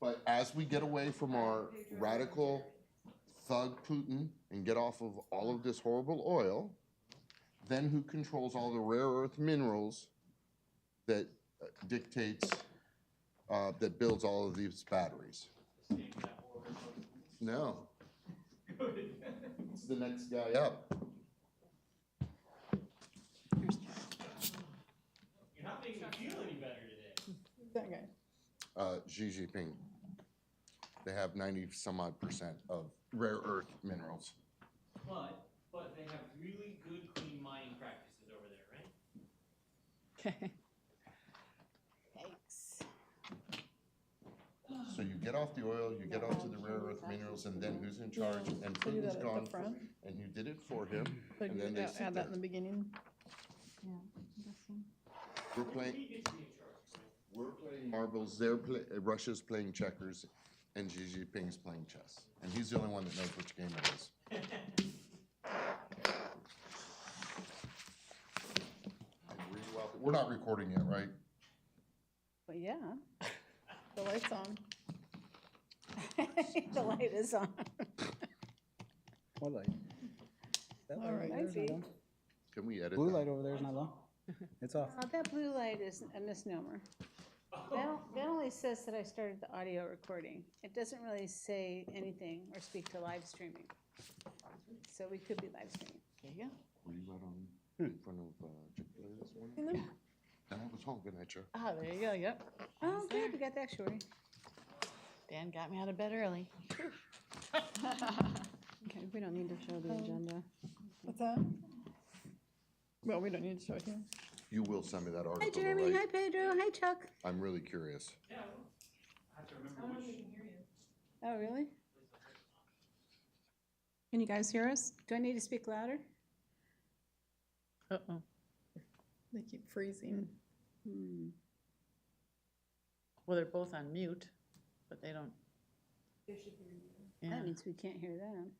But as we get away from our radical thug Putin and get off of all of this horrible oil, then who controls all the rare earth minerals that dictates, that builds all of these batteries? No. It's the next guy up. You're not making me feel any better today. That guy. Xi Jinping. They have 90 some odd % of rare earth minerals. But they have really good clean mining practices over there, right? Okay. Thanks. So you get off the oil, you get onto the rare earth minerals, and then who's in charge? And So do Putin's that at gone, the front. and you did it for him. So And then they sit add there. that in the beginning. Yeah, this one. We're playing. He gets to be in charge, right? We're playing marbles. Russia's playing checkers, and Xi Jinping's playing chess. And he's the only one that knows which game it is. We're not recording yet, right? Well, yeah, The light's on. the light is on. What light? That All light right. over there is not on. Can we edit Blue that? light over there is not on. It's off. That blue light is a misnomer. That only says that I started the audio recording. It doesn't really say anything or speak to live streaming. So we could be live streaming. There you go. Were you out on in front of Chick-fil-A this morning? And I was honking at you. Ah, there you go, yep. Oh, good, we got that shorty. Dan got me out of bed early. Okay, we don't need to show the agenda. What's that? Well, we don't need to show it here. You will send me that article, Hi, Jeremy. right? Hi, Pedro. Hi, Chuck. I'm really curious. Yeah, I have to remember which. Oh, really? Can you guys hear us? Do I need to speak louder? Uh-oh. They keep freezing. Well, they're both on mute, but they don't. Yeah. That means we can't hear them.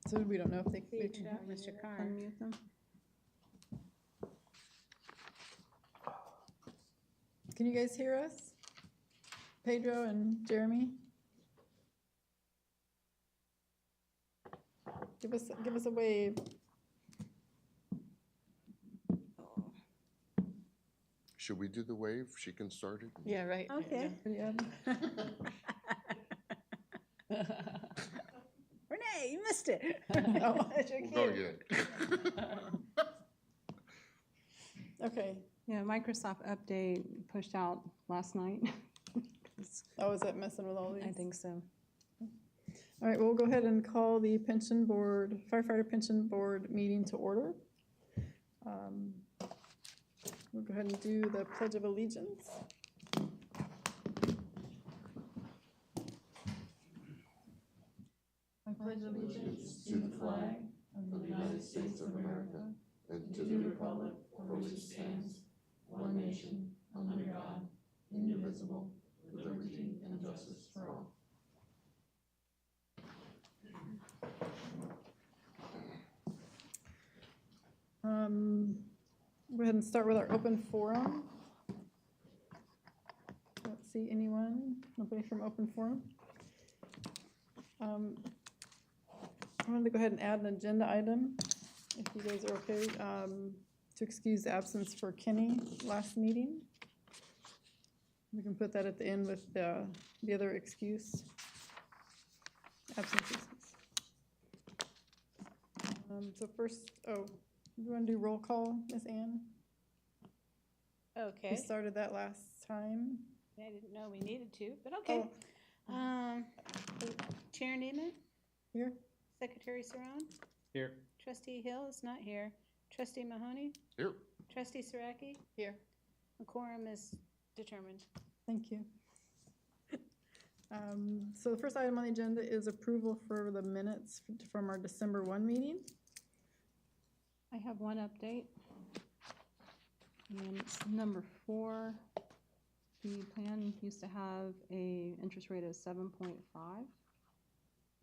So we don't know if they Reach can out, Mr. Carr. Unmute them. Can you guys hear us? Pedro and Jeremy? Give us a wave. Should we do the wave? She can start it. Yeah, right. Okay. Yeah. Renee, you missed it. Oh. We'll go again. Okay. Yeah, Microsoft update pushed out last night. Oh, is that messing with all these? I think so. All right, we'll go ahead and call the pension board, firefighter pension board meeting to order. We'll go ahead and do the Pledge of Allegiance. I pledge allegiance To the flag of the United States of America and to the republic for which it stands, one nation, under God, indivisible, with liberty and justice for all. Go ahead and start with our open forum. Don't see anyone, nobody from open forum. I wanted to go ahead and add an agenda item, if you guys are okay, to excuse the absence for Kenny last meeting. We can put that at the end with the other excuse. Absences. So first, you want to do roll call, Miss Ann? Okay. We started that last time. I didn't know we needed to, but okay. Chair Neiman, Here? Secretary Saran, Here. Trustee Hill is not here. Trustee Mahoney, Here. Trustee Saraki, Here. a quorum is determined. Thank you. So the first item on the agenda is approval for the minutes from our December 1 meeting. I have one update. And it's number 4. The plan used to have a interest rate of 7.5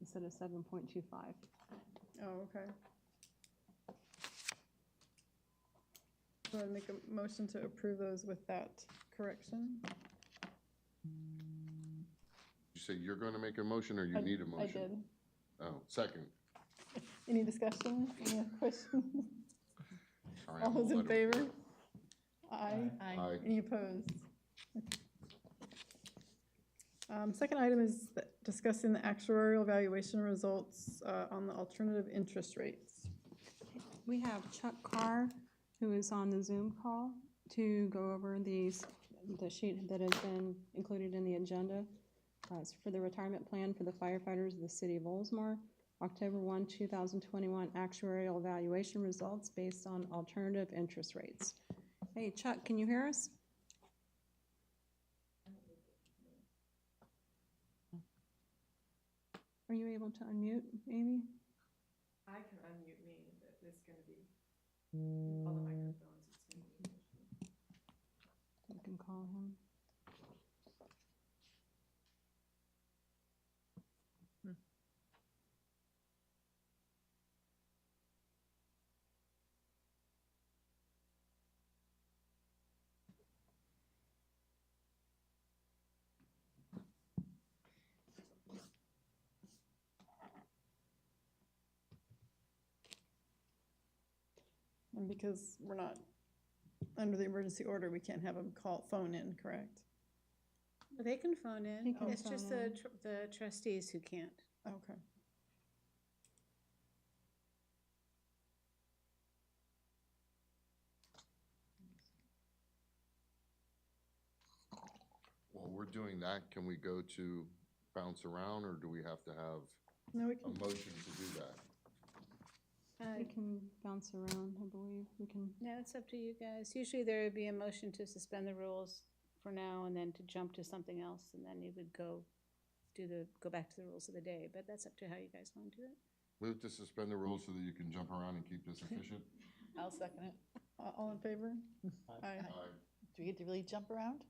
instead of 7.25. Oh, okay. Go ahead and make a motion to approve those with that correction. You say you're gonna make a motion or you need a motion? I did. Oh, second. Any discussion, any questions? Sorry, All I'm a those in little- favor? Aye. Aye. Any opposed? Second item is discussing the actuarial evaluation results on the alternative interest rates. We have Chuck Carr, who is on the Zoom call, to go over the sheet that has been included in the agenda. It's for the retirement plan for the firefighters of the city of Oldsmar, October 1, 2021 actuarial evaluation results based on alternative interest rates. Hey, Chuck, can you hear us? Are you able to unmute, Amy? I can unmute me, but it's gonna be, all the microphones, it's gonna be. You can call him. And because we're not under the emergency order, we can't have them phone in, correct? They can phone He in. can It's just phone in. the trustees who can't. Okay. While we're doing that, can we go to bounce around, or do we have to have No, we a can, motion to do that? We can bounce around, I believe. We can, No, it's up to you guys. Usually there would be a motion to suspend the rules for now and then to jump to something else, and then you would go back to the rules of the day, but that's up to how you guys want to do it. Move to suspend the rules so that you can jump around and keep this efficient? I'll second it. all in favor? Aye. Aye. Do we get to really jump around?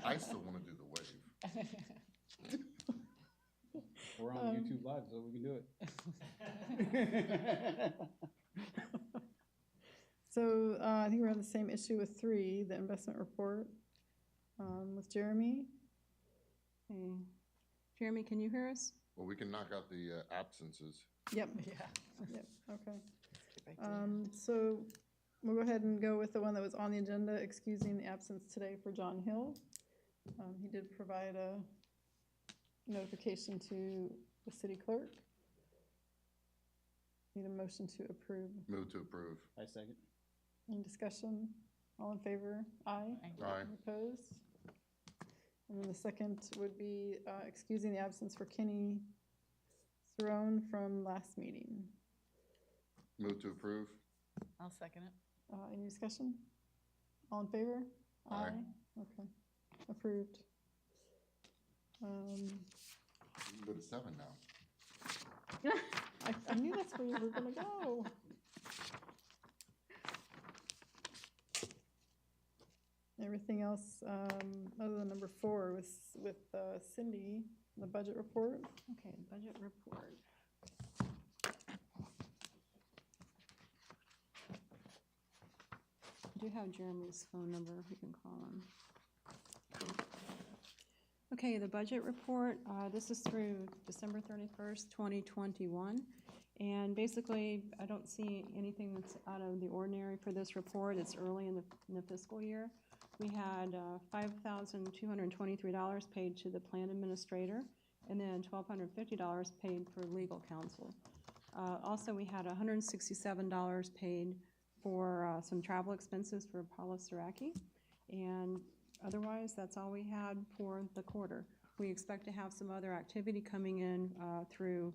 I still wanna do the wave. We're on YouTube Live, so we can do it. So I think we're on the same issue with 3, the investment report, with Jeremy. okay. Jeremy, can you hear us? Well, we can knock out the absences. Yep, Yeah. yep, okay. Get back to it. So we'll go ahead and go with the one that was on the agenda, excusing the absence today for John Hill. He did provide a notification to the city clerk. Need a motion to approve. Move to approve. I second. Any discussion? All in favor? Aye. Aye. Any opposed? And then the second would be excusing the absence for Kenny Cerrone from last meeting. Move to approve. I'll second it. Any discussion? All in favor? Aye. Okay, approved. We can go to 7 now. I knew that's where you were gonna go. Everything else, other than number 4, with Cindy, the budget report. Okay, budget report. I do have Jeremy's phone number, if you can call him. Okay, the budget report, this is through December 31st, 2021. And basically, I don't see anything that's out of the ordinary for this report. It's early in the fiscal year. We had $5,223 paid to the plan administrator, and then $1,250 paid for legal counsel. Also, we had $167 paid for some travel expenses for Paula Saraki. And otherwise, that's all we had for the quarter. We expect to have some other activity coming in through,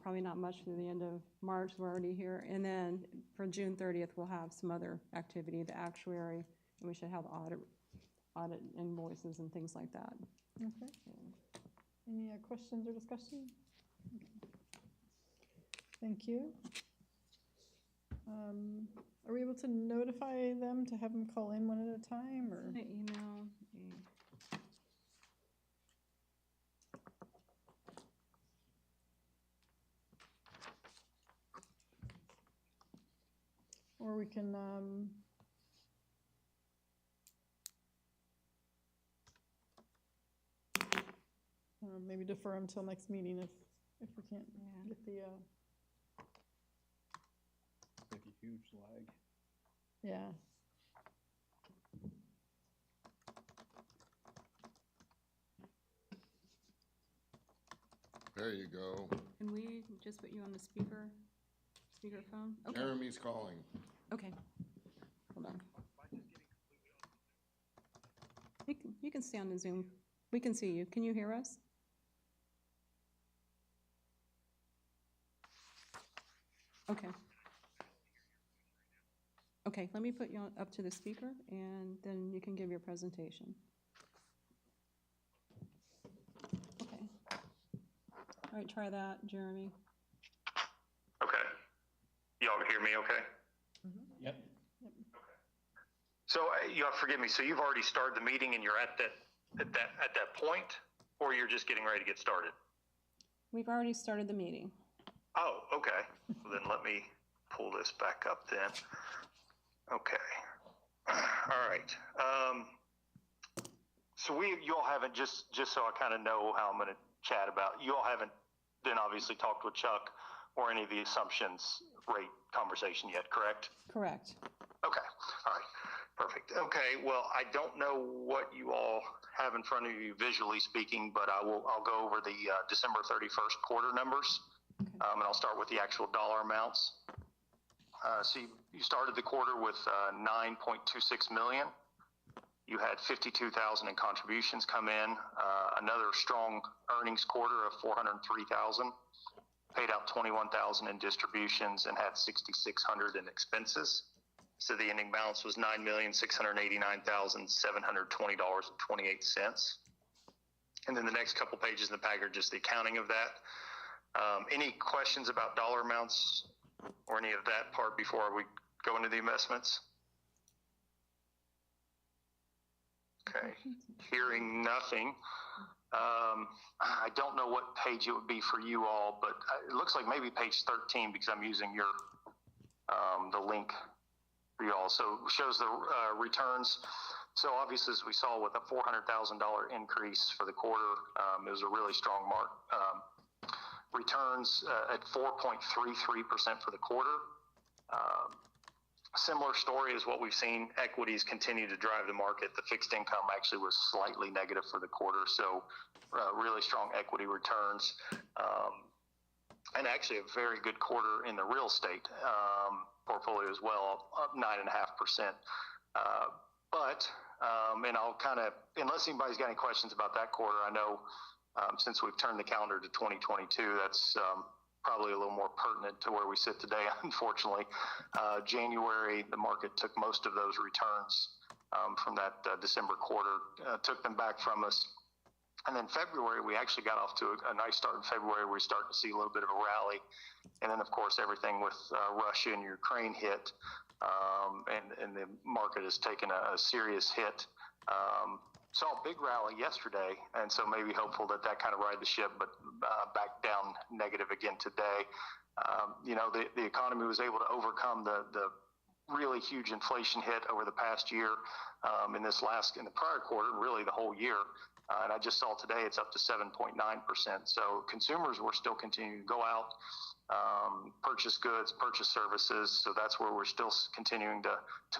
probably not much through the end of March, we're already here. And then for June 30th, we'll have some other activity, the actuary, and we should have audit invoices and things like that. Okay. Any questions or discussion? Okay. Thank you. Are we able to notify them to have them call in one at a time, or? I'm gonna email Or we can, maybe defer them till next meeting if we can't Yeah. get the, Like a huge lag. yeah. There you go. Can we just put you on the speakerphone? Okay, Jeremy's calling. okay. Hold on. You can stay on the Zoom. We can see you. Can you hear us? Okay. Okay, let me put you up to the speaker, and then you can give your presentation. Okay. All right, try that, Jeremy. Okay. Y'all hear me okay? Yep. So y'all forgive me, so you've already started the meeting and you're at that point, or you're just getting ready to get started? We've already started the meeting. Oh, okay. Well, then let me pull this back up then. Okay. All right. So you all haven't, just so I kind of know how I'm going to chat about, you all haven't then obviously talked with Chuck or any of the assumptions rate conversation yet, correct? Correct. Okay. All right. Perfect. Okay. Well, I don't know what you all have in front of you visually speaking, but I'll go over the December 31st quarter numbers. Okay. And I'll start with the actual dollar amounts. So you started the quarter with 9.26 million. You had 52,000 in contributions come in. Another strong earnings quarter of 403,000. Paid out 21,000 in distributions and had 6,600 in expenses. So the ending balance was $9,689,720.28. And then the next couple pages in the packet are just the accounting of that. Any questions about dollar amounts or any of that part before we go into the investments? Okay, hearing nothing. I don't know what page it would be for you all, but it looks like maybe page 13 because I'm using your the link for you all. So it shows the returns. So obviously, as we saw with a $400,000 increase for the quarter, it was a really strong mark. Returns at 4.33% for the quarter. Similar story as what we've seen. Equities continue to drive the market. The fixed income actually was slightly negative for the quarter, so really strong equity returns. And actually a very good quarter in the real estate portfolio as well, up 9.5%. And I'll kind of, unless anybody's got any questions about that quarter, I know since we've turned the calendar to 2022, that's probably a little more pertinent to where we sit today, unfortunately. January, the market took most of those returns from that December quarter, took them back from us. And then February, we actually got off to a nice start in February. We're starting to see a little bit of a rally. And then, of course, everything with Russia and Ukraine hit, and the market has taken a serious hit. Saw a big rally yesterday, and so maybe hopeful that kind of ride the ship, but back down negative again today. The economy was able to overcome the really huge inflation hit over the past year in the prior quarter, really the whole year. And I just saw today it's up to 7.9%. So consumers were still continuing to go out, purchase goods, purchase services. So that's where we're still continuing to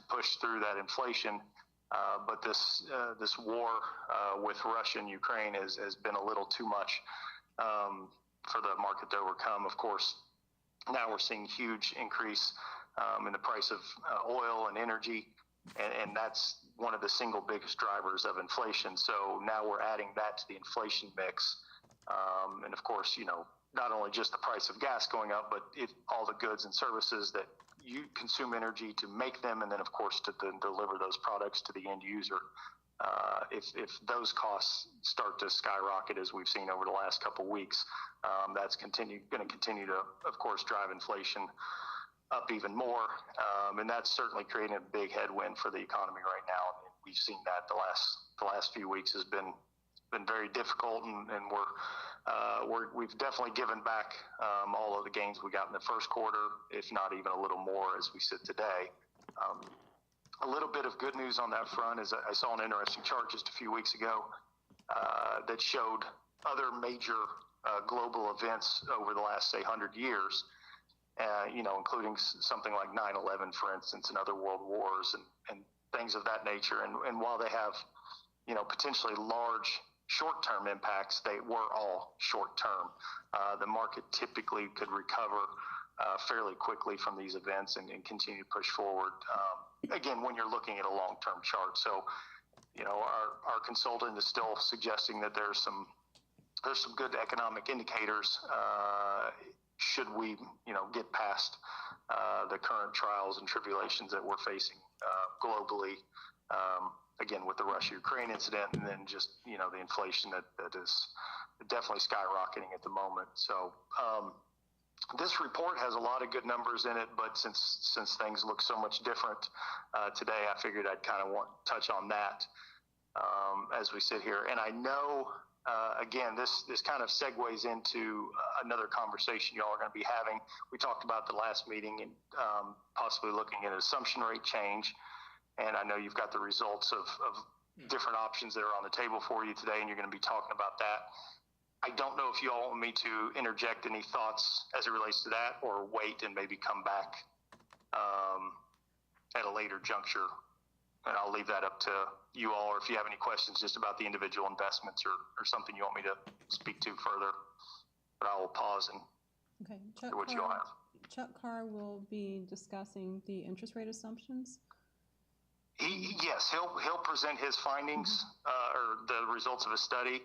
push through that inflation. But this war with Russia and Ukraine has been a little too much for the market to overcome. Of course, now we're seeing huge increase in the price of oil and energy, and that's one of the single biggest drivers of inflation. So now we're adding that to the inflation mix. And of course, not only just the price of gas going up, but all the goods and services that you consume energy to make them, and then of course to deliver those products to the end user. If those costs start to skyrocket as we've seen over the last couple of weeks, that's going to continue to, of course, drive inflation up even more, and that's certainly creating a big headwind for the economy right now. We've seen that the last few weeks has been very difficult, and we've definitely given back all of the gains we got in the first quarter, if not even a little more as we sit today. A little bit of good news on that front is I saw an interesting chart just a few weeks ago that showed other major global events over the last, say, 100 years, including something like 9/11, for instance, and other world wars and things of that nature. And while they have, potentially large short-term impacts, they were all short-term. The market typically could recover fairly quickly from these events and continue to push forward. Again, when you're looking at a long-term chart. So, our consultant is still suggesting that there's some good economic indicators should we, get past the current trials and tribulations that we're facing globally. Again, with the Russia-Ukraine incident, and then just, the inflation that is definitely skyrocketing at the moment. So this report has a lot of good numbers in it, but since things look so much different today, I figured I'd kind of touch on that as we sit here. And I know, again, this kind of segues into another conversation y'all are going to be having. We talked about the last meeting and possibly looking at assumption rate change. And I know you've got the results of different options that are on the table for you today, and you're going to be talking about that. I don't know if you all want me to interject any thoughts as it relates to that, or wait and maybe come back at a later juncture. And I'll leave that up to you all, or if you have any questions just about the individual investments or something you want me to speak to further. But I will pause and Okay, hear what you all have. Chuck Carr will be discussing the interest rate assumptions. Yes, he'll present his findings or the results of a study,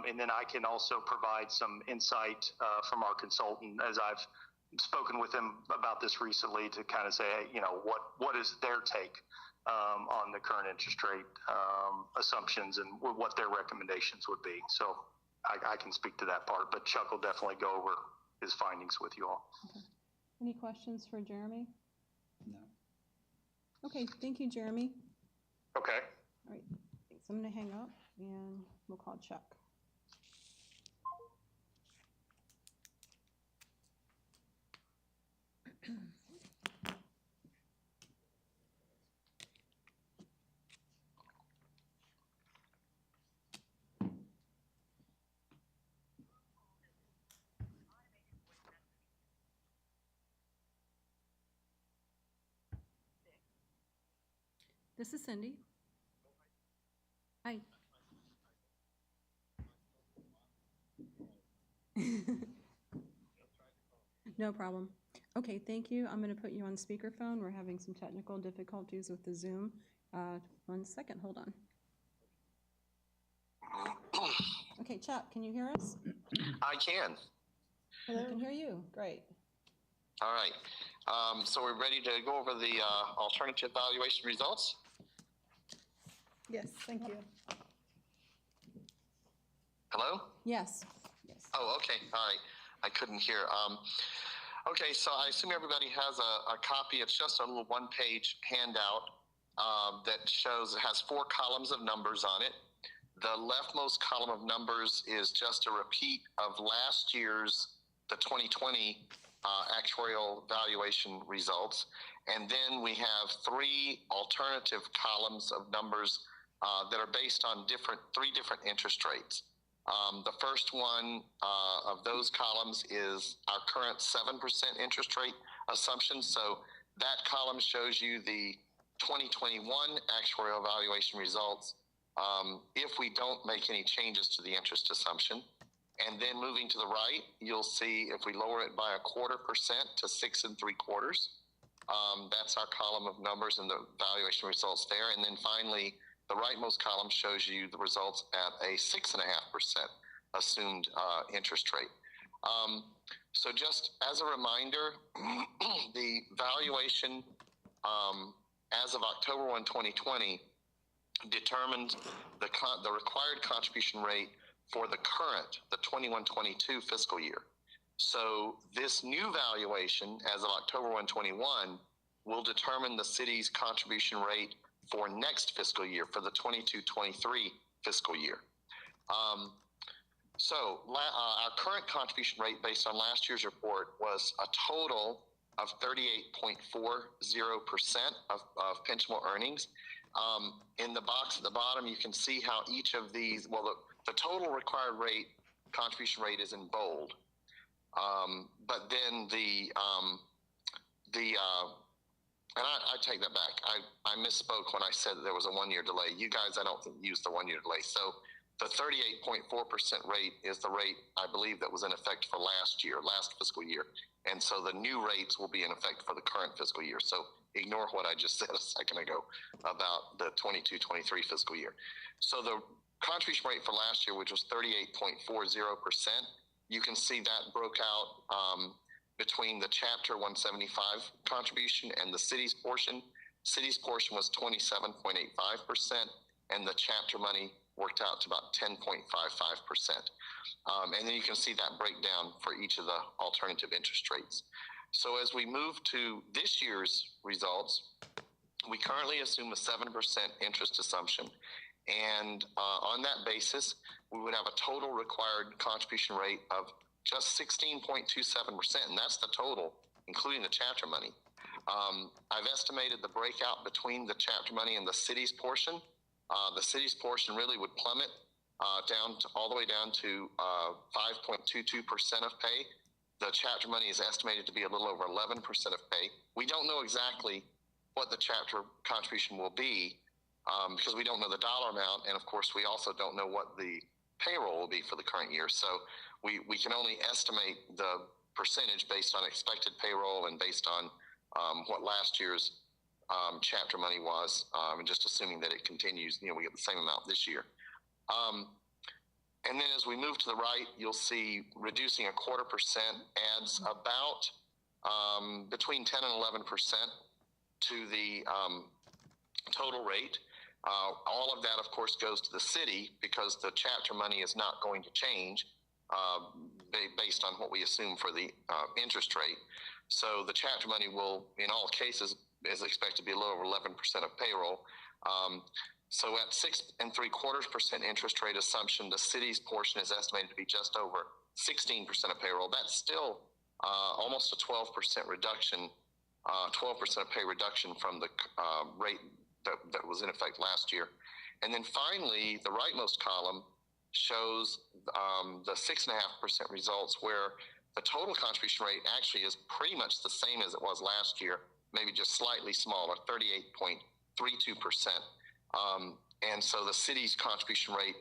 and then I can also provide some insight from our consultant, as I've spoken with him about this recently, to kind of say, hey, what is their take on the current interest rate assumptions and what their recommendations would be. So I can speak to that part, but Chuck will definitely go over his findings with you all. Okay. Any questions for Jeremy? No. Okay, thank you, Jeremy. Okay. All right, thanks. I'm going to hang up and we'll call Chuck. This is Cindy. Hi. No problem. Okay, thank you. I'm going to put you on speakerphone. We're having some technical difficulties with the Zoom. 1 second, hold on. Okay, Chuck, can you hear us? I can. I can hear you. Great. All right. So we're ready to go over the alternative valuation results. Yes, thank you. Hello? Yes. Yes. Oh, okay. All right. I couldn't hear. Okay, so I assume everybody has a copy. It's just a little one-page handout that shows, it has 4 columns of numbers on it. The leftmost column of numbers is just a repeat of last year's, the 2020 actuarial valuation results. And then we have 3 alternative columns of numbers that are based on 3 different interest rates. The first one of those columns is our current 7% interest rate assumption. So that column shows you the 2021 actuarial valuation results if we don't make any changes to the interest assumption. And then moving to the right, you'll see if we lower it by 0.25% to 6 3/4. That's our column of numbers and the valuation results there. And then finally, the rightmost column shows you the results at a 6.5% assumed interest rate. So just as a reminder, the valuation as of October 1, 2020 determined the required contribution rate for the 21-22 fiscal year. So this new valuation as of October 1, 2021 will determine the city's contribution rate for next fiscal year, for the 22-23 fiscal year. So our current contribution rate based on last year's report was a total of 38.40% of pensionable earnings. In the box at the bottom, you can see how each of these, well, the total required rate contribution rate is in bold. But then and I take that back. I misspoke when I said that there was a 1 year delay. You guys, I don't think used the 1 year delay. So the 38.4% rate is the rate I believe that was in effect for last fiscal year. And so the new rates will be in effect for the current fiscal year. So ignore what I just said a second ago about the 22-23 fiscal year. So the contribution rate for last year, which was 38.40%, you can see that broke out between the Chapter 175 contribution and the city's portion. City's portion was 27.85%, and the chapter money worked out to about 10.55%. And then you can see that breakdown for each of the alternative interest rates. So as we move to this year's results, we currently assume a 7% interest assumption. And on that basis, we would have a total required contribution rate of just 16.27%, and that's the total, including the chapter money. I've estimated the breakout between the chapter money and the city's portion. The city's portion really would plummet all the way down to 5.22% of pay. The chapter money is estimated to be a little over 11% of pay. We don't know exactly what the chapter contribution will be because we don't know the dollar amount, and of course we also don't know what the payroll will be for the current year. So we can only estimate the percentage based on expected payroll and based on what last year's chapter money was, and just assuming that it continues, we get the same amount this year. And then as we move to the right, you'll see reducing 0.25% adds about between 10 and 11% to the total rate. All of that, of course, goes to the city because the chapter money is not going to change based on what we assume for the interest rate. So the chapter money will, in all cases, is expected to be a little over 11% of payroll. So at 6.75% interest rate assumption, the city's portion is estimated to be just over 16% of payroll. That's still almost a 12% reduction, 12% of pay reduction from the rate that was in effect last year. And then finally, the rightmost column shows the 6.5% results, where the total contribution rate actually is pretty much the same as it was last year, maybe just slightly smaller, 38.32%. And so the city's contribution rate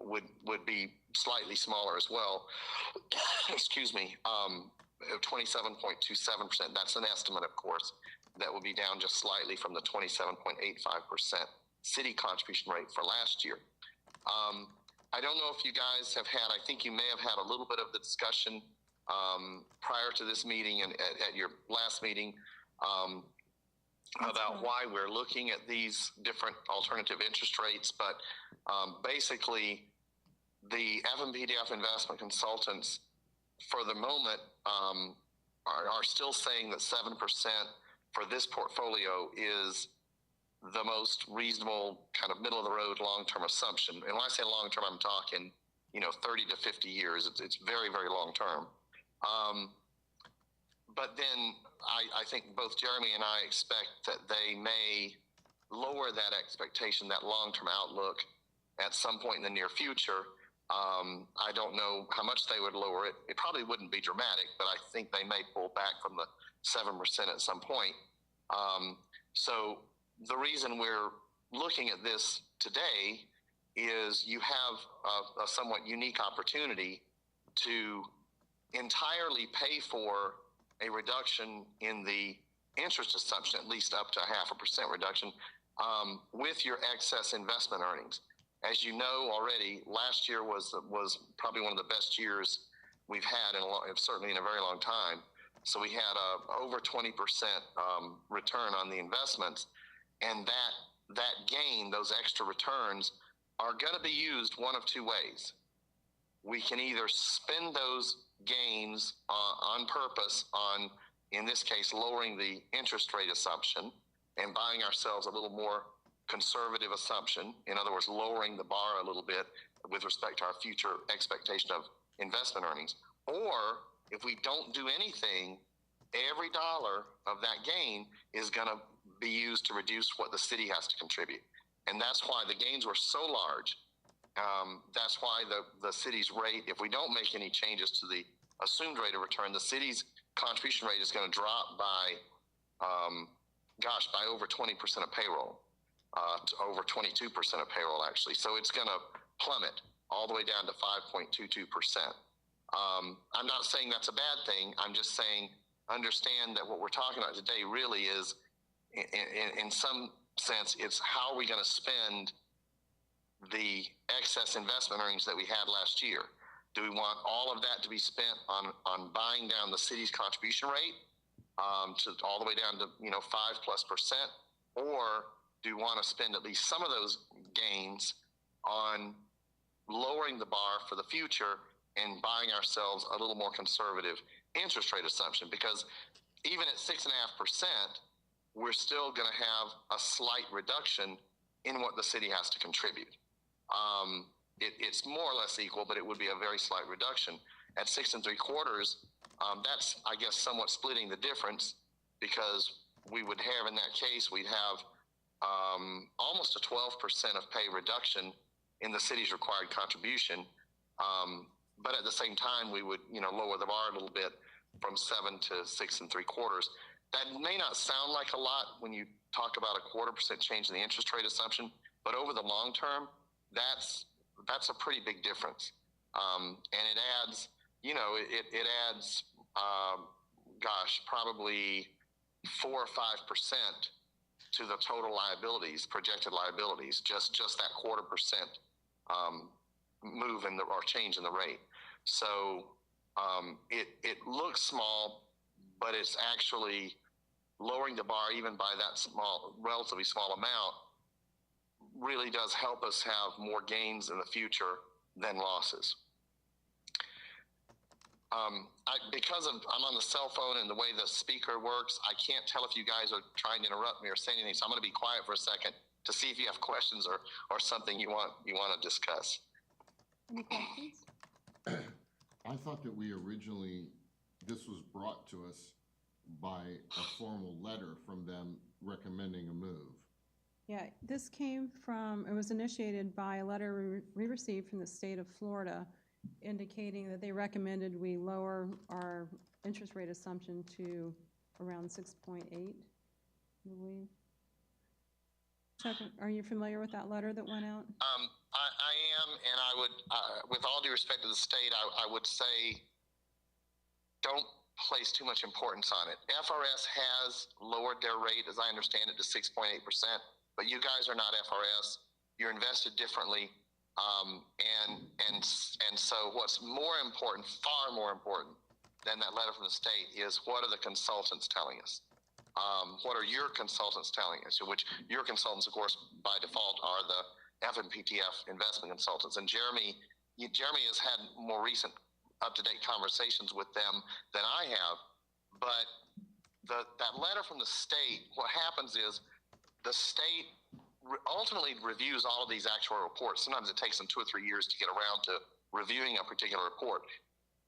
would be slightly smaller as well. Excuse me, 27.27%. That's an estimate, of course. That will be down just slightly from the 27.85% city contribution rate for last year. I don't know if you guys have had, I think you may have had a little bit of the discussion prior to this meeting and at your last meeting about why we're looking at these different alternative interest rates. But basically, the FMPDF investment consultants, for the moment, are still saying that 7% for this portfolio is the most reasonable kind of middle of the road long-term assumption. And when I say long-term, I'm talking, 30 to 50 years. It's very, very long-term. But then I think both Jeremy and I expect that they may lower that expectation, that long-term outlook, at some point in the near future. I don't know how much they would lower it. It probably wouldn't be dramatic, but I think they may pull back from the 7% at some point. So the reason we're looking at this today is you have a somewhat unique opportunity to entirely pay for a reduction in the interest assumption, at least up to 0.5% reduction, with your excess investment earnings. As you know already, last year was probably one of the best years we've had, certainly in a very long time. So we had over 20% return on the investments, and that gain, those extra returns, are going to be used one of two ways. We can either spend those gains on purpose on, in this case, lowering the interest rate assumption and buying ourselves a little more conservative assumption. In other words, lowering the bar a little bit with respect to our future expectation of investment earnings. Or if we don't do anything, every dollar of that gain is going to be used to reduce what the city has to contribute. And that's why the gains were so large That's why the city's rate, if we don't make any changes to the assumed rate of return, the city's contribution rate is going to drop by, by over 20% of payroll, to over 22% of payroll actually. So it's going to plummet all the way down to 5.22%. I'm not saying that's a bad thing. I'm just saying understand that what we're talking about today really is, in some sense, it's how are we going to spend the excess investment earnings that we had last year. Do we want all of that to be spent on buying down the city's contribution rate to all the way down to 5+%, or do we want to spend at least some of those gains on lowering the bar for the future and buying ourselves a little more conservative interest rate assumption? Because even at 6.5%, we're still going to have a slight reduction in what the city has to contribute. It's more or less equal, but it would be a very slight reduction. At 6 3/4, that's, I guess, somewhat splitting the difference, because we would have, in that case, we'd have almost a 12% of pay reduction in the city's required contribution. But at the same time, we would, lower the bar a little bit from 7 to 6 3/4. That may not sound like a lot when you talk about a 0.25% change in the interest rate assumption, but over the long term, that's a pretty big difference. And it adds, it adds, probably 4 or 5% to the total liabilities, projected liabilities, just that 0.25% move in or change in the rate. So it looks small, but it's actually lowering the bar even by that relatively small amount really does help us have more gains in the future than losses. Because I'm on the cell phone and the way the speaker works, I can't tell if you guys are trying to interrupt me or say anything. So I'm going to be quiet for a second to see if you have questions or something you want to discuss. Any questions? I thought that this was brought to us by a formal letter from them recommending a move. Yeah, this came from, it was initiated by a letter we received from the state of Florida indicating that they recommended we lower our interest rate assumption to around 6.8, I believe. Chuck, are you familiar with that letter that went out? I am, and I would, with all due respect to the state, I would say don't place too much importance on it. FRS has lowered their rate, as I understand it, to 6.8%, but you guys are not FRS. You're invested differently, and so what's more important, far more important than that letter from the state, is what are the consultants telling us? What are your consultants telling us? Which your consultants, of course, by default are the FMPTF investment consultants. And Jeremy has had more recent up-to-date conversations with them than I have. But that letter from the state, what happens is the state ultimately reviews all of these actuarial reports. Sometimes it takes them 2 or 3 years to get around to reviewing a particular report.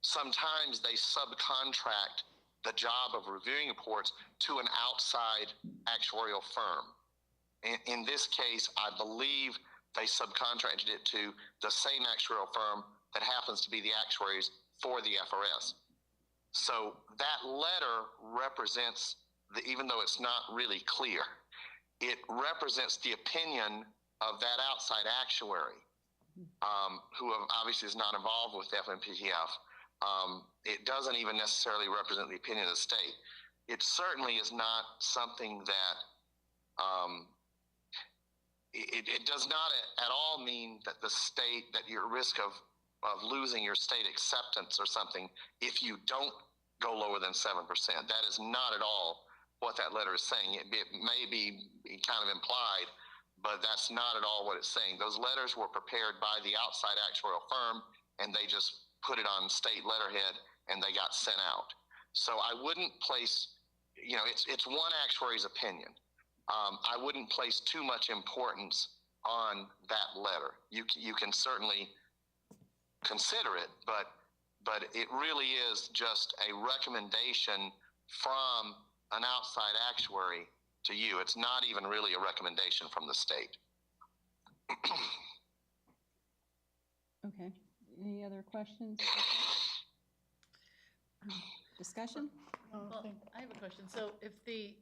Sometimes they subcontract the job of reviewing reports to an outside actuarial firm. In this case, I believe they subcontracted it to the same actuarial firm that happens to be the actuaries for the FRS. So that letter represents, even though it's not really clear, it represents the opinion of that outside actuary, who obviously is not involved with FMPTF. It doesn't even necessarily represent the opinion of the state. It certainly is not something that, it does not at all mean that the state, that you're at risk of losing your state acceptance or something if you don't go lower than 7%. That is not at all what that letter is saying. It may be kind of implied, but that's not at all what it's saying. Those letters were prepared by the outside actuarial firm, and they just put it on state letterhead and they got sent out. So I wouldn't place, it's one actuary's opinion. I wouldn't place too much importance on that letter. You can certainly consider it, but it really is just a recommendation from an outside actuary to you. It's not even really a recommendation from the state. Okay, any other questions? Discussion? Oh, Well, thank- I have a question. So if the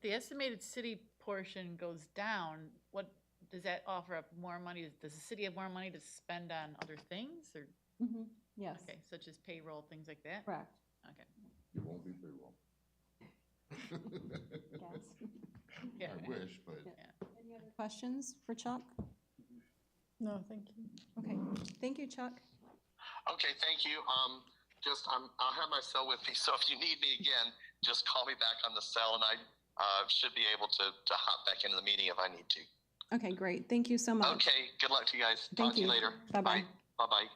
estimated city portion goes down, what, does that offer up more money? Does the city have more money to spend on other things or, Yes, okay, such as payroll, things like that? correct. Okay. It won't be payroll. Yes. Yeah. I wish, but Any other questions for Chuck? No, thank you. Okay, thank you, Chuck. Okay, thank you. I'll have my cell with me, so if you need me again, just call me back on the cell, and I should be able to hop back into the meeting if I need to. Okay, great. Thank you so much. Okay, good luck to you guys. Thank Talk to you you. later. Bye-bye. Bye-bye.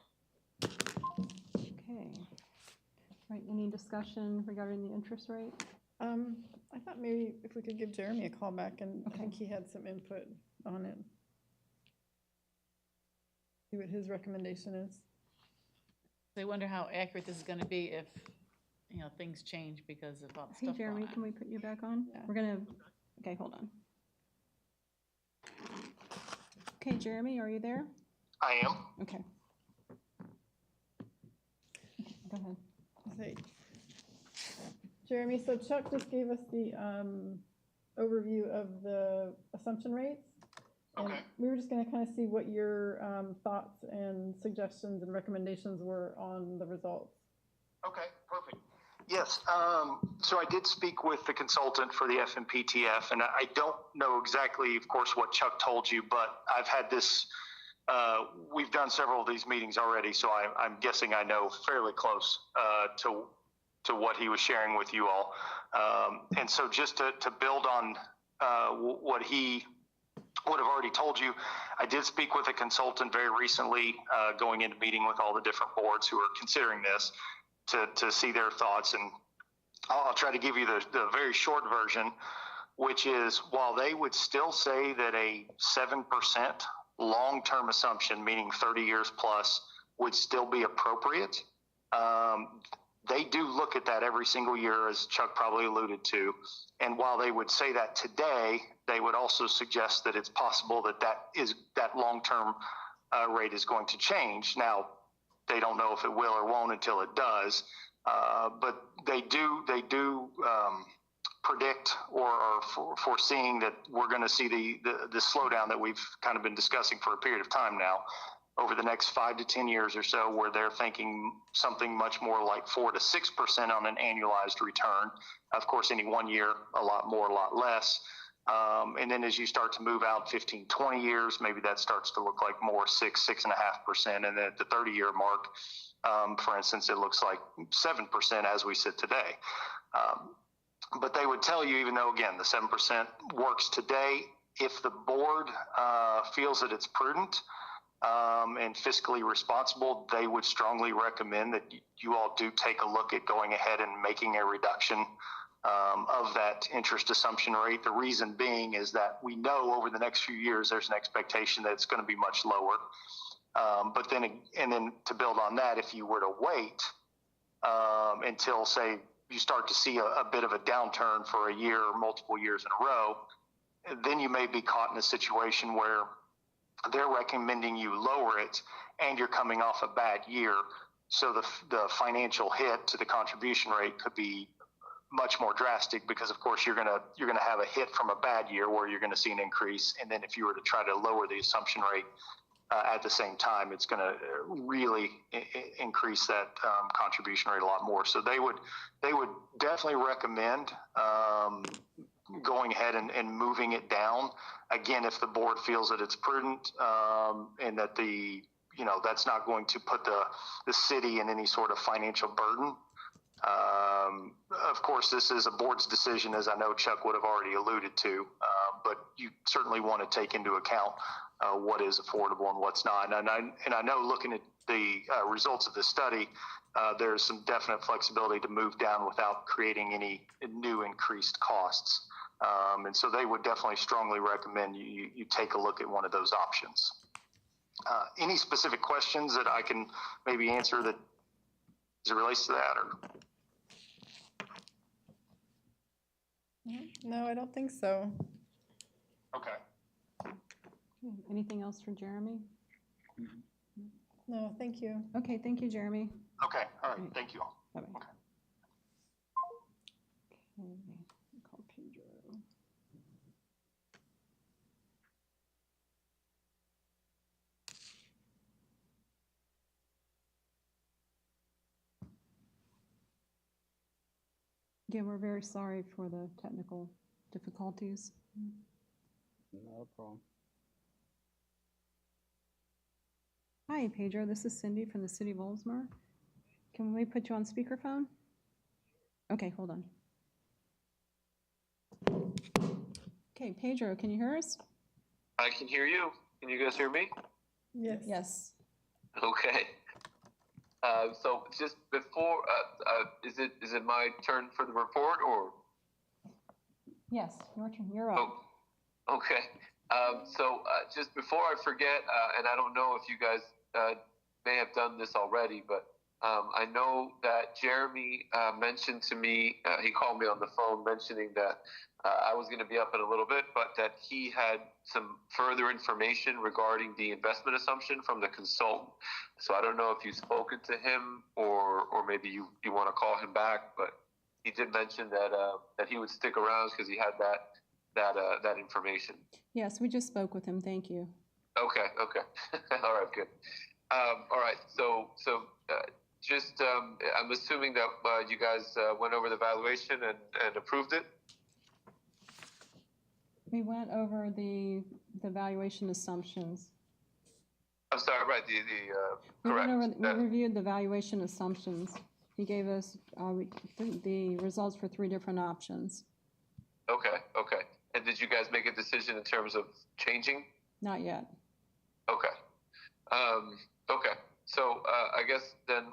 Okay. Right, any discussion regarding the interest rate? I thought maybe if we could give Jeremy a call back, and I think he had some input on it. See what his recommendation is. So I wonder how accurate this is gonna be if, you know, things change because of all the Hey, stuff Jeremy, going can on. we put you back on? Yeah. We're gonna, okay, hold on. Okay, Jeremy, are you there? I am. Okay. Go ahead. Okay. Jeremy, so Chuck just gave us the overview of the assumption rates. And Okay. we were just gonna kind of see what your thoughts and suggestions and recommendations were on the results. Okay, perfect. Yes, so I did speak with the consultant for the FMPTF, and I don't know exactly, of course, what Chuck told you, but I've had this, we've done several of these meetings already, so I'm guessing I know fairly close to what he was sharing with you all. And so just to build on what he would have already told you, I did speak with a consultant very recently, going into meeting with all the different boards who are considering this to see their thoughts. And I'll try to give you the very short version, which is while they would still say that a 7% long-term assumption, meaning 30 years plus, would still be appropriate, they do look at that every single year, as Chuck probably alluded to. And while they would say that today, they would also suggest that it's possible that long-term rate is going to change. Now, they don't know if it will or won't until it does, but they do predict or are foreseeing that we're going to see the slowdown that we've kind of been discussing for a period of time now over the next 5 to 10 years or so, where they're thinking something much more like 4 to 6% on an annualized return. Of course, any 1 year, a lot more, a lot less. And then as you start to move out 15, 20 years, maybe that starts to look like more 6.5%. And then at the 30-year mark, for instance, it looks like 7% as we sit today. But they would tell you, even though, again, the 7% works today, if the board feels that it's prudent and fiscally responsible, they would strongly recommend that you all do take a look at going ahead and making a reduction of that interest assumption rate. The reason being is that we know over the next few years there's an expectation that it's going to be much lower. But then to build on that, if you were to wait until, say, you start to see a bit of a downturn for a year or multiple years in a row, then you may be caught in a situation where they're recommending you lower it and you're coming off a bad year. So the financial hit to the contribution rate could be much more drastic, because of course you're gonna have a hit from a bad year where you're gonna see an increase, and then if you were to try to lower the assumption rate at the same time, it's gonna really increase that contribution rate a lot more. So they would definitely recommend going ahead and moving it down. Again, if the board feels that it's prudent and that that's not going to put the city in any sort of financial burden. Of course, this is a board's decision, as I know Chuck would have already alluded to, but you certainly want to take into account what is affordable and what's not. And I know, looking at the results of this study, there's some definite flexibility to move down without creating any new increased costs. And so they would definitely strongly recommend you take a look at one of those options. Any specific questions that I can maybe answer that as it relates to that? Or No, I don't think so. okay. Anything else for Jeremy? No, thank you. Okay, thank you, Jeremy. Okay, all right, Right. thank you all. Bye-bye. Okay. Okay, call Pedro. Again, we're very sorry for the technical difficulties. Not a problem. Hi, Pedro, this is Cindy from the city of Oldsmar. Can we put you on speakerphone? Okay, hold on. Okay, Pedro, can you hear us? I can hear you. Can you guys hear me? Yes. Yes. Okay. So just before, is it my turn for the report or? Yes, your turn, you're up. Oh, okay. So just before I forget, and I don't know if you guys may have done this already, but I know that Jeremy mentioned to me, he called me on the phone mentioning that I was going to be up in a little bit, but that he had some further information regarding the investment assumption from the consultant. So I don't know if you've spoken to him or maybe you want to call him back, but he did mention that he would stick around because he had that information. Yes, we just spoke with him, thank you. Okay. All right, good. All right, so just I'm assuming that you guys went over the valuation and approved it. We went over the valuation assumptions. I'm sorry, right? We Correct. went over, we reviewed the valuation assumptions. He gave us the results for 3 different options. Okay. And did you guys make a decision in terms of changing? Not yet. Okay. Okay. So I guess then,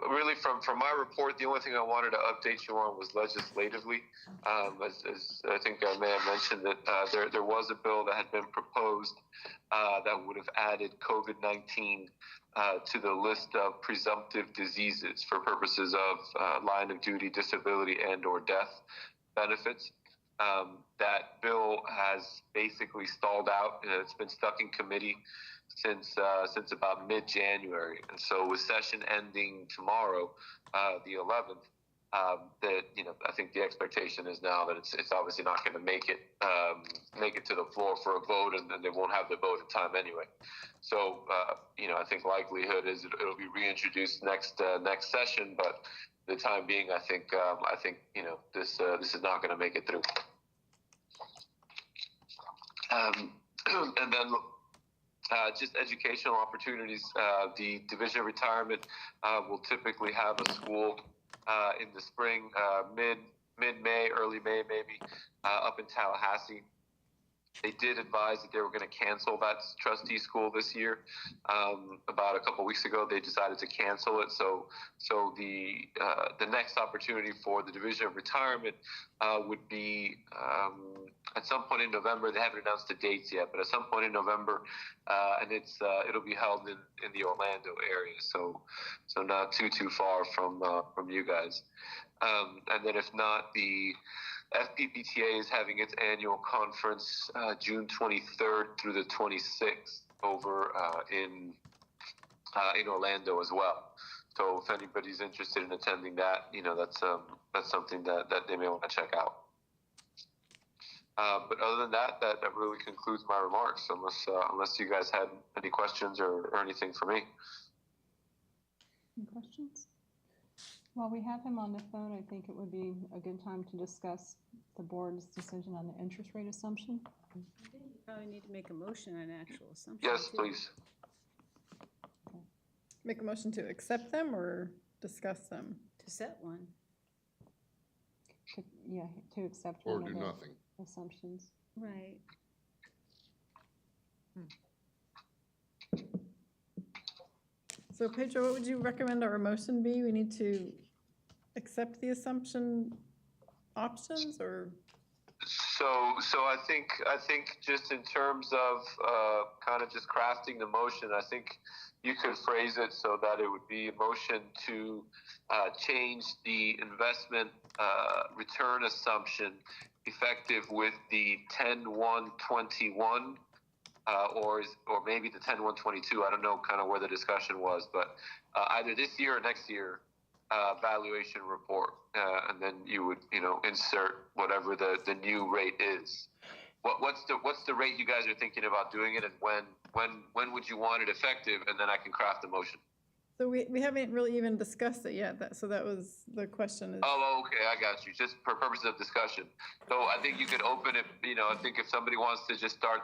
really, from my report, the only thing I wanted to update you on was legislatively. As I think I may have mentioned that there was a bill that had been proposed that would have added COVID-19 to the list of presumptive diseases for purposes of line of duty, disability, and/or death benefits. That bill has basically stalled out. It's been stuck in committee since about mid-January, and so with session ending tomorrow, the 11th, that I think the expectation is now that it's obviously not going to make it to the floor for a vote, and they won't have the vote in time anyway. So I think likelihood is it'll be reintroduced next session, but for the time being, I think this is not going to make it through. And then just educational opportunities. The Division of Retirement will typically have a school in the spring, mid-May, early May maybe, up in Tallahassee. They did advise that they were going to cancel that trustee school this year. About a couple weeks ago, they decided to cancel it. So the next opportunity for the Division of Retirement would be at some point in November. They haven't announced the dates yet, but at some point in November, and it'll be held in the Orlando area. So not too far from you guys. And then if not, the FPPTA is having its annual conference June 23rd through the 26th over in Orlando as well. So if anybody's interested in attending that, that's something that they may want to check out. But other than that really concludes my remarks. Unless you guys had any questions or anything for me. Any questions? While we have him on the phone, I think it would be a good time to discuss the board's decision on the interest rate assumption. I think you probably need to make a motion on actual assumption. Yes, too. please. Make a motion to accept them or discuss them? To set one. To accept Or one do of the nothing. assumptions. Right. So Pedro, what would you recommend our motion be? We need to accept the assumption options or? So I think just in terms of kind of just crafting the motion, I think you could phrase it so that it would be a motion to change the investment return assumption effective with the 10/1/21 or maybe the 10-122. I don't know kind of where the discussion was, but either this year or next year, valuation report, and then you would insert whatever the new rate is. What's the rate you guys are thinking about doing it, and when would you want it effective? And then I can craft a motion. So we haven't really even discussed it yet, so that was the question. Oh, okay, I got you. Just for purposes of discussion. So I think you could open it, I think if somebody wants to just start,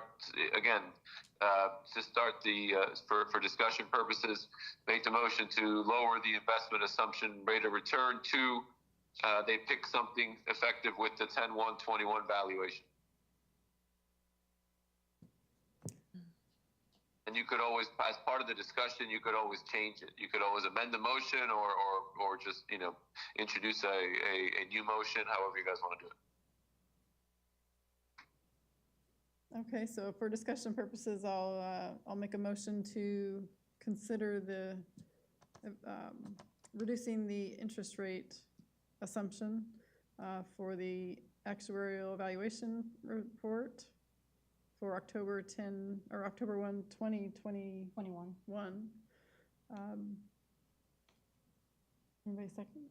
again, for discussion purposes, make the motion to lower the investment assumption rate of return to, they pick something effective with the 10-121 valuation. And you could always, as part of the discussion, you could always change it. You could always amend the motion or just, introduce a new motion, however you guys want to do it. Okay, so for discussion purposes, I'll make a motion to consider the reducing the interest rate assumption for the actuarial evaluation report for October 1, 2021. Anybody second?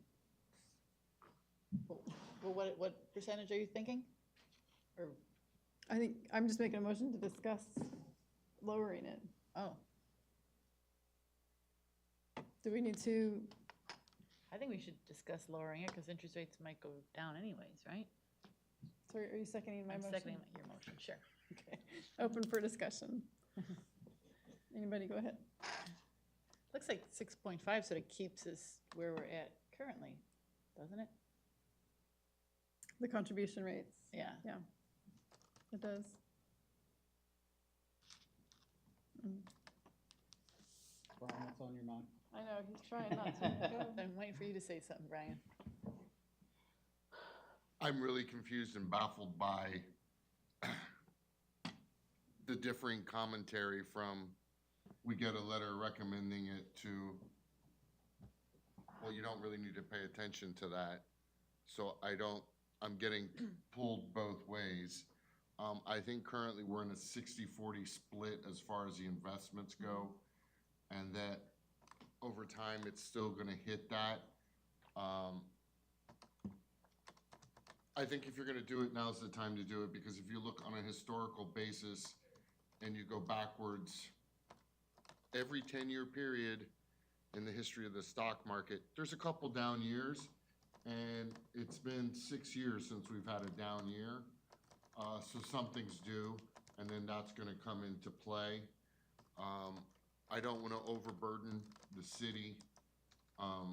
Well, what percentage are you thinking? Or, I think I'm just making a motion to discuss lowering it. oh, Do we need to? I think we should discuss lowering it because interest rates might go down anyways, right? Sorry, are you seconding my I'm motion? seconding your motion, sure. Okay, open for discussion. Anybody go ahead. Looks like 6.5 sort of keeps us where we're at currently, doesn't it? The contribution rates. Yeah. Yeah, it does. Brian, what's on your mind? I know, he's trying not to. Go. I'm waiting for you to say something, Brian. I'm really confused and baffled by the differing commentary from, we get a letter recommending it to, well, you don't really need to pay attention to that. So I'm getting pulled both ways. I think currently we're in a 60-40 split as far as the investments go, and that over time it's still gonna hit that. I think if you're gonna do it, now's the time to do it, because if you look on a historical basis and you go backwards, every 10-year period in the history of the stock market, there's a couple down years, and it's been 6 years since we've had a down year. So something's due, and then that's gonna come into play. I don't wanna overburden the city. I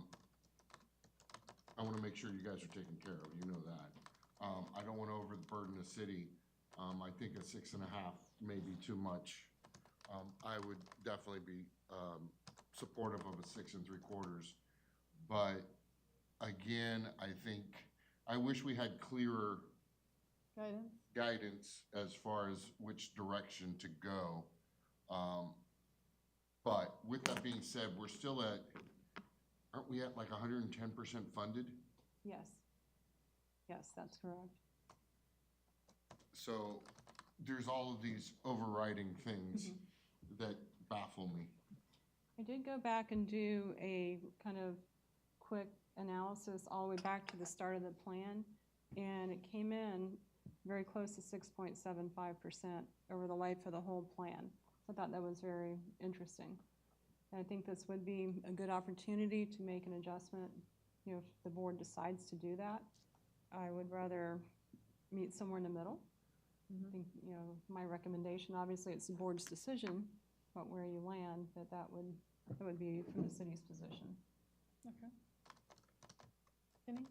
wanna make sure you guys are taken care of, you know that. I don't wanna overburden the city. I think a 6.5 may be too much. I would definitely be supportive of a 6 3/4. But again, I wish we had clearer guidance as far as which direction to go. But with that being said, we're still aren't we at like 110% funded? Yes. Yes, that's correct. So there's all of these overriding things that baffle me. I did go back and do a kind of quick analysis all the way back to the start of the plan, and it came in very close to 6.75% over the life of the whole plan. So I thought that was very interesting. And I think this would be a good opportunity to make an adjustment, if the board decides to do that. I would rather meet somewhere in the middle. I think, my recommendation, obviously it's the board's decision, but where you land, that would be from the city's position. Okay. Kenny?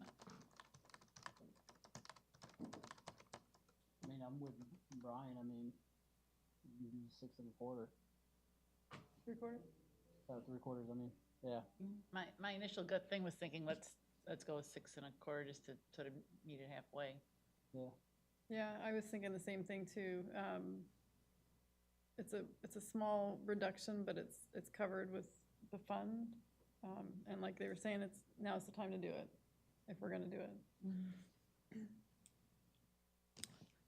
I mean, I'm with Brian. I mean, you do 6 1/4. 3/4? 3/4. I mean, yeah. My initial gut thing was thinking, let's go with 6 1/4 just to sort of meet it halfway. Yeah. Yeah, I was thinking the same thing too. It's a small reduction, but it's covered with the fund. And like they were saying, now's the time to do it, if we're gonna do it.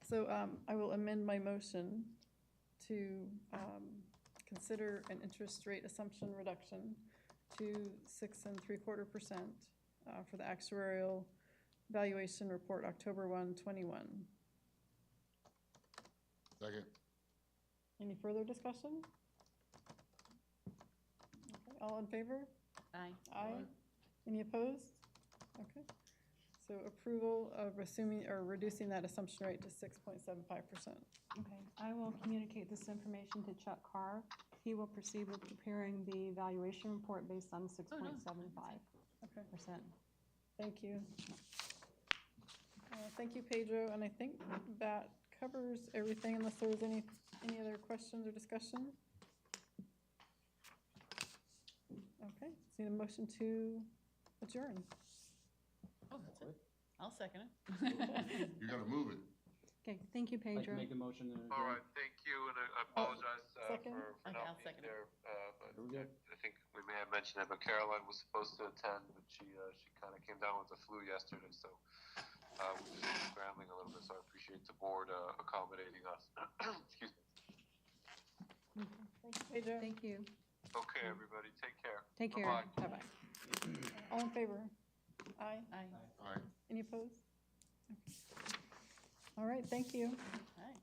So I will amend my motion to consider an interest rate assumption reduction to 6.75% for the actuarial valuation report October 1, 21. Second. Any further discussion? Okay, all in favor? Aye. Aye. Any opposed? Okay. So approval of assuming or reducing that assumption rate to 6.75%. Okay, I will communicate this information to Chuck Carr. He will proceed with preparing the valuation report based on 6.75%. Okay, thank you. Thank you, Pedro, and I think that covers everything unless there was any other questions or discussion. Okay, so need a motion to adjourn. Oh, that's it. I'll second it. You gotta move it. Okay, thank you, I'd like to Pedro. make a motion to All adjourn. right, thank you, and I apologize second? for Okay, not I'll being second it. there. But Here we go. I think we may have mentioned it, but Caroline was supposed to attend, but she kind of came down with the flu yesterday, so we've been scrambling a little bit. So I appreciate the board accommodating us. Excuse me. Thank you, Pedro. Thank you. Okay, everybody, take care. Take care. Bye-bye. Bye-bye. All in favor? Aye. Aye. All right. Any opposed? Okay. All right, thank you. Aye.